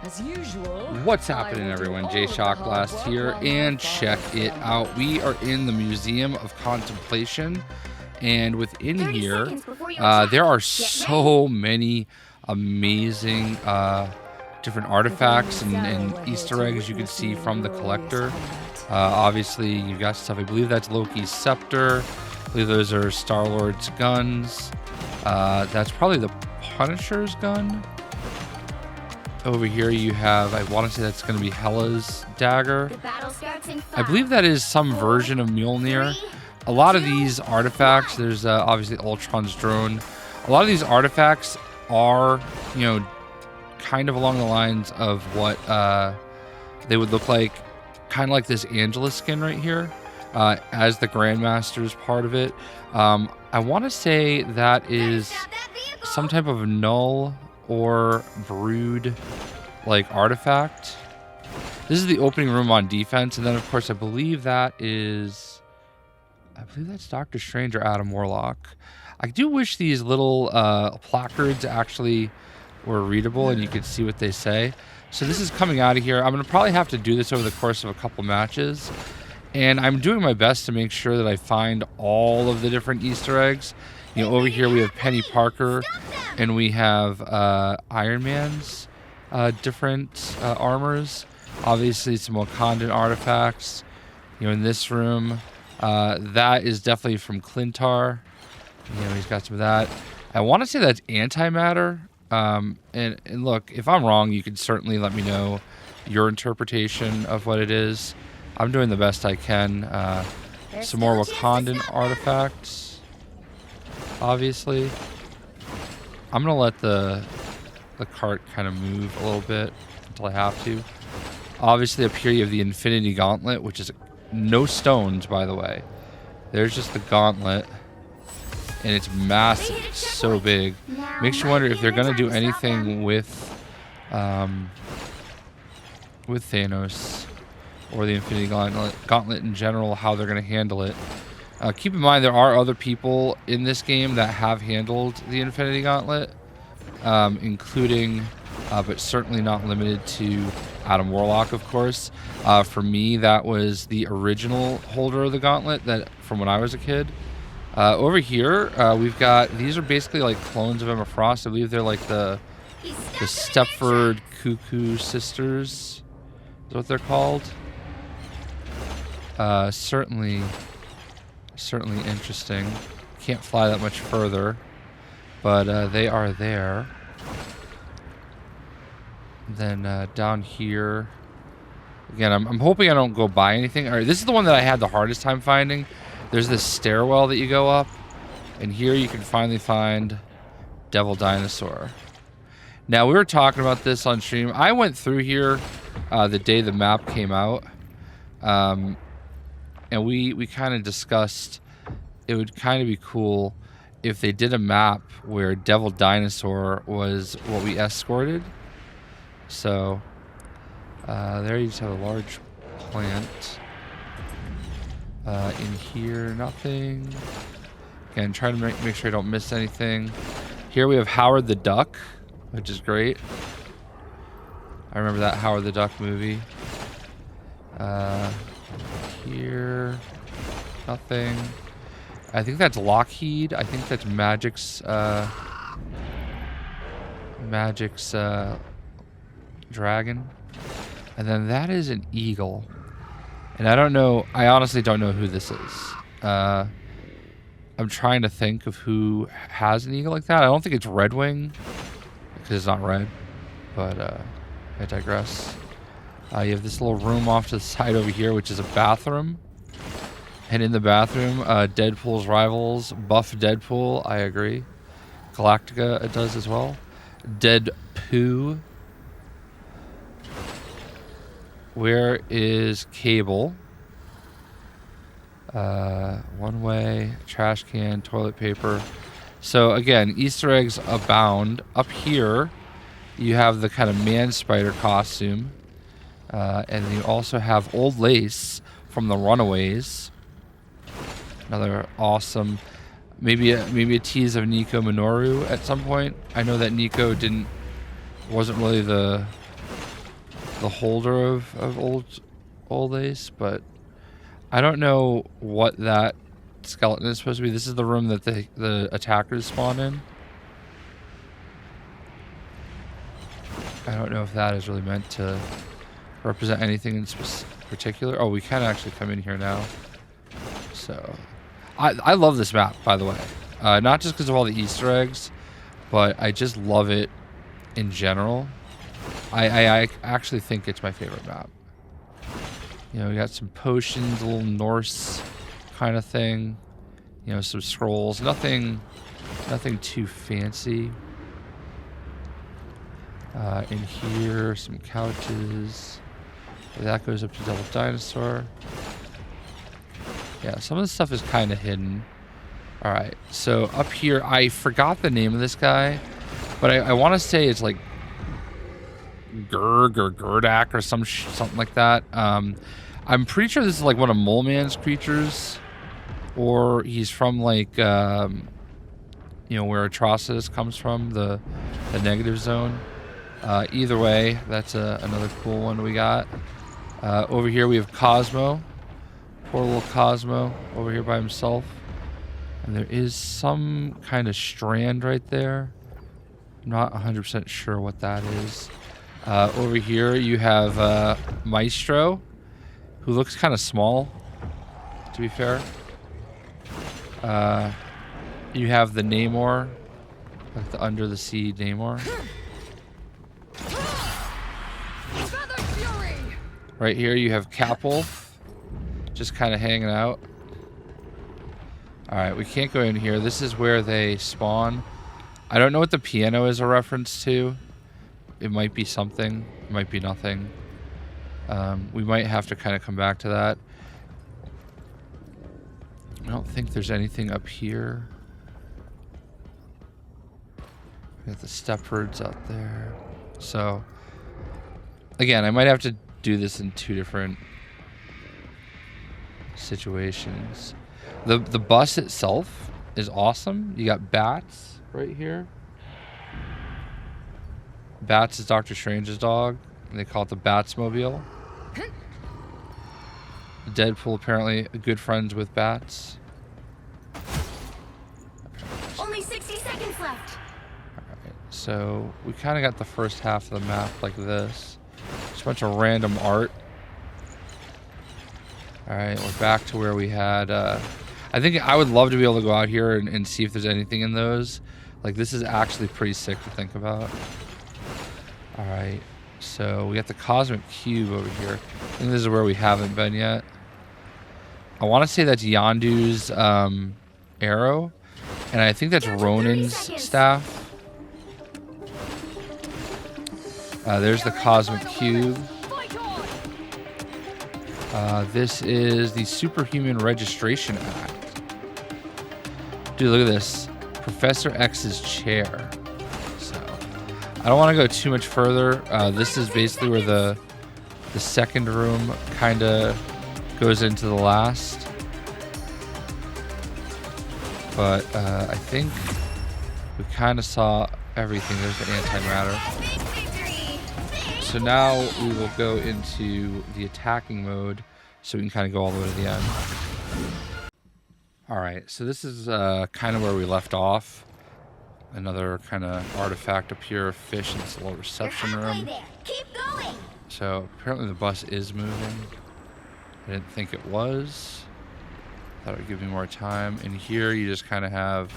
As usual, What's happening, everyone? JayShockblast here, and check it out. We are in the Museum of Contemplation, and within here, there are so many amazing different artifacts and Easter eggs you can see from the collector. Obviously, you got stuff. I believe that's Loki's scepter. I believe those are Star-Lord's guns. That's probably the Punisher's gun. Over here you have, I want to say that's going to be Hela's dagger. I believe that is some version of Mjolnir. A lot of these artifacts, there's obviously Ultron's drone. A lot of these artifacts are, you know, kind of along the lines of what they would look like, kind of like this Angela skin right here, as the Grandmaster's part of it. I want to say that is some type of null or brood like artifact. This is the opening room on defense, and then of course I believe that's Doctor Strange or Adam Warlock. I do wish these little placards actually were readable and you could see what they say. So this is coming out of here. I'm gonna probably have to do this over the course of a couple matches, and I'm doing my best to make sure that I find all of the different Easter eggs. You know, over here we have Penny Parker, and we have Iron Man's different armors. Obviously, some Wakandan artifacts. You know, in this room, that is definitely from Clintar. You know, he's got some of that. I want to say that's antimatter. And look, if I'm wrong, you can certainly let me know your interpretation of what it is. I'm doing the best I can. Some more Wakandan artifacts. Obviously, I'm gonna let the cart kind of move a little bit until I have to. Obviously, up here you have the Infinity Gauntlet, which is no stones, by the way. There's just the gauntlet, and it's massive, so big. Makes you wonder if they're gonna do anything with Thanos or the Infinity Gauntlet in general, how they're gonna handle it. Keep in mind, there are other people in this game that have handled the Infinity Gauntlet, including, but certainly not limited to, Adam Warlock, of course. For me, that was the original holder of the Gauntlet that from when I was a kid. Over here, we've got, these are basically like clones of Emma Frost. I believe they're like the Stepford Cuckoos Sisters, is what they're called. Certainly interesting. Can't fly that much further, but they are there. Then down here, again, I'm hoping I don't go by anything. All right, this is the one that I had the hardest time finding. There's this stairwell that you go up, and here you can finally find Devil Dinosaur. Now, we were talking about this on stream. I went through here the day the map came out. And we kind of discussed it would kind of be cool if they did a map where Devil Dinosaur was what we escorted. So there you just have a large plant. In here, nothing. Again, trying to make sure I don't miss anything. Here we have Howard the Duck, which is great. I remember that Howard the Duck movie. Here, nothing. I think that's Lockheed. I think that's Magic's dragon. And then that is an eagle. And I don't know, I honestly don't know who this is. I'm trying to think of who has an eagle like that. I don't think it's Redwing, because it's not red. But I digress. You have this little room off to the side over here, which is a bathroom. And in the bathroom, Deadpool's rivals, Buff Deadpool, I agree. Galactica, it does as well. Deadpoo. Where is Cable? One way, trash can, toilet paper. So again, Easter eggs abound. Up here, you have the kind of man spider costume. And you also have Old Lace from the Runaways. Another awesome, maybe a tease of Nico Minoru at some point. I know that Nico wasn't really the the holder of old Ace, but I don't know what that skeleton is supposed to be. This is the room that the attackers spawn in. I don't know if that is really meant to represent anything in particular. Oh, we can actually come in here now. So, I love this map, by the way. Not just because of all the Easter eggs, but I just love it in general. I actually think it's my favorite map. You know, we got some potions, a little Norse kind of thing. You know, some scrolls. Nothing too fancy. In here, some couches. That goes up to Double Dinosaur. Yeah, some of the stuff is kind of hidden. Alright, so up here, I forgot the name of this guy, but I want to say it's like Gurg or Gurdak or something like that. I'm pretty sure this is like one of Mole Man's creatures, or he's from like, you know, where Atrocitus comes from, the negative zone. Either way, that's another cool one we got. Over here we have Cosmo. Poor little Cosmo over here by himself. And there is some kind of strand right there. I'm not 100% sure what that is. Over here you have Maestro, who looks kind of small, to be fair. You have the Namor, like the under the sea Namor. Right here you have CapWolf, just kind of hanging out. Alright, we can't go in here. This is where they spawn. I don't know what the piano is a reference to. It might be something. It might be nothing. We might have to kind of come back to that. I don't think there's anything up here. We got the Stepfords out there. So, again, I might have to do this in two different situations. The bus itself is awesome. You got Bats right here. Bats is Doctor Strange's dog. And they call it the Batsmobile. Deadpool apparently good friends with Bats. Only 60 seconds left. Alright, so we kind of got the first half of the map like this. Just a bunch of random art. Alright, we're back to where we had... I think I would love to be able to go out here and see if there's anything in those. Like, this is actually pretty sick to think about. Alright, so we got the Cosmic Cube over here. I think this is where we haven't been yet. I want to say that's Yondu's arrow. And I think that's Ronin's staff. There's the Cosmic Cube. This is the Superhuman Registration Act. Dude, look at this. Professor X's chair. So, I don't want to go too much further. This is basically where the second room kind of goes into the last. But I think we kind of saw everything. There's the antimatter. So now we will go into the attacking mode so we can kind of go all the way to the end. Alright, so this is kind of where we left off. Another kind of artifact up here, fish in this little reception room. Keep going. So apparently the bus is moving. I didn't think it was. Thought it would give me more time. And here you just kind of have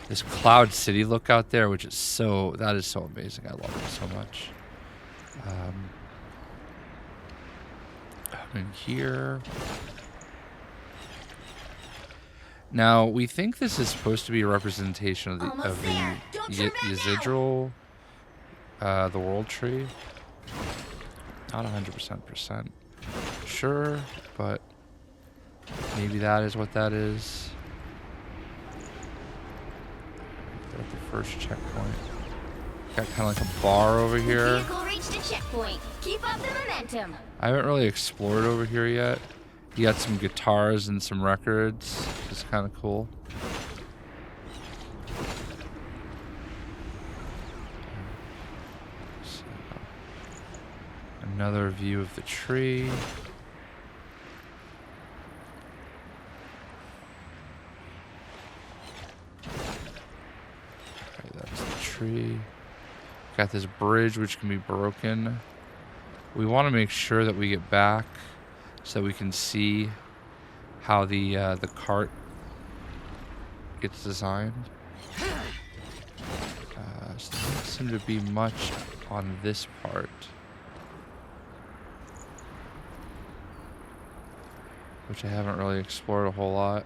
this Cloud City look out there, which is that is so amazing. I love it so much. In here. Now we think this is supposed to be a representation of the Yggdrasil, the World Tree. Not 100% sure, but maybe that is what that is. At the first checkpoint. Got kind of like a bar over here. Vehicle reached a checkpoint. Keep up the momentum. I haven't really explored over here yet. You got some guitars and some records. It's kind of cool. And Another view of the tree. Okay, that's the tree. Got this bridge which can be broken. We want to make sure that we get back so we can see how the cart gets designed. So there doesn't seem to be much on this part. Which I haven't really explored a whole lot.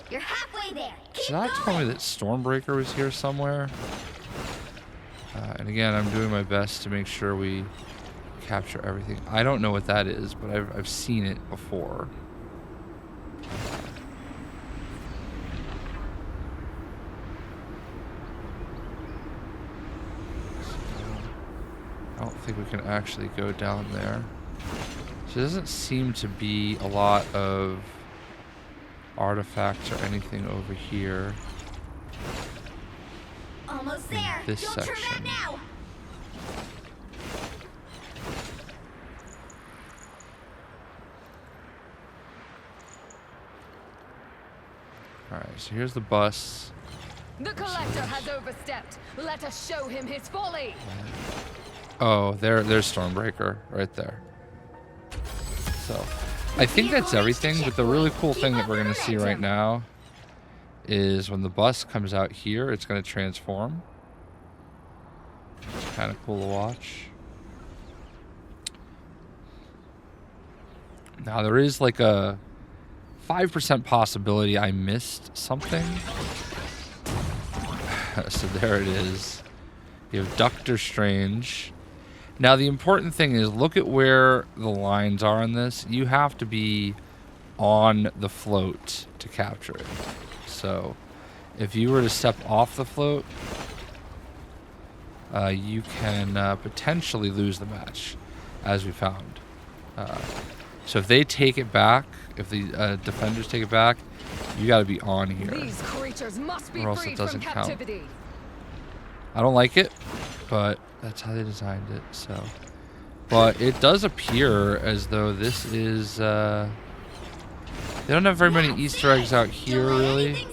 You're halfway there. Keep So that going. told me that Stormbreaker was here somewhere. And again, I'm doing my best to make sure we capture everything. I don't know what that is, but I've seen it before. I don't think we can actually go down there. So there doesn't seem to be a lot of artifacts or anything over here. Almost there. This Don't turn section. back now. Alright, so here's the bus. The collector has overstepped. Let us show him his folly. Oh, there's Stormbreaker right there. So, I think that's everything, but the really cool thing that we're going to see right now is when the bus comes out here, it's going to transform. It's kind of cool to watch. Now, there is like a 5% possibility I missed something. So there it is. You have Doctor Strange. Now the important thing is look at where the lines are on this. You have to be on the float to capture it. So if you were to step off the float, you can potentially lose the match, as we found. So if they take it back, if the defenders take it back, you got to be on here. These creatures must be Or else it freed doesn't from count. captivity. I don't like it, but that's how they designed it. So, but it does appear as though this is. They don't have very many Easter eggs out here, really.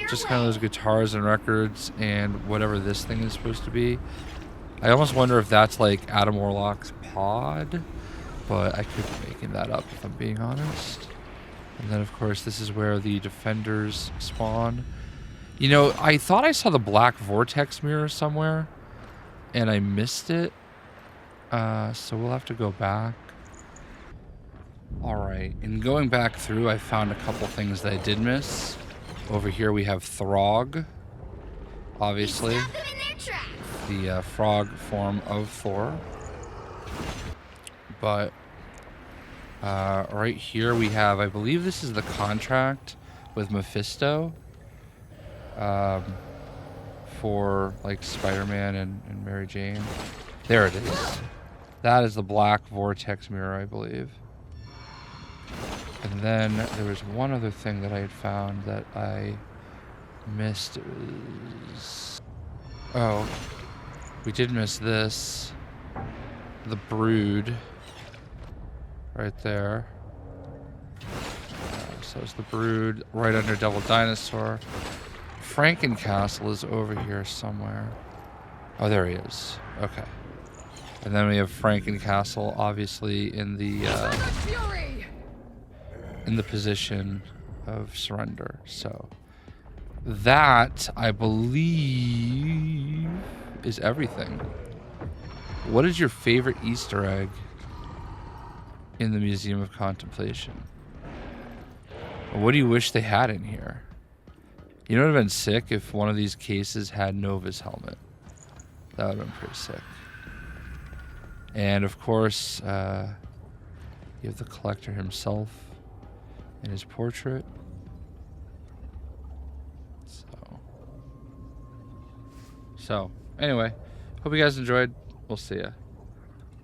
Just kind of those guitars and records and whatever this thing is supposed to be. I almost wonder if that's like Adam Warlock's pod, but I could be making that up if I'm being honest. And then, of course, this is where the defenders spawn. You know, I thought I saw the black vortex mirror somewhere, and I missed it. So we'll have to go back. Alright, in going back through, I found a couple things that I did miss. Over here we have Throg, obviously. Stop them in their tracks. The frog form of Thor. But right here we have, I believe this is the contract with Mephisto. For like Spider-Man and Mary Jane. There it is. That is the black vortex mirror, I believe. And then there was one other thing that I had found that I missed. It was... Oh, we did miss this. The Brood. Right there. So it's the Brood right under Devil Dinosaur. Franken Castle is over here somewhere. Oh, there he is. Okay. And then we have Franken Castle, obviously in the position of surrender. So that, I believe, is everything. What is your favorite Easter egg in the Museum of Contemplation? What do you wish they had in here? You know what would have been sick if one of these cases had Nova's helmet. That would have been pretty sick. And of course, you have the collector himself in his portrait. So anyway, hope you guys enjoyed. We'll see ya.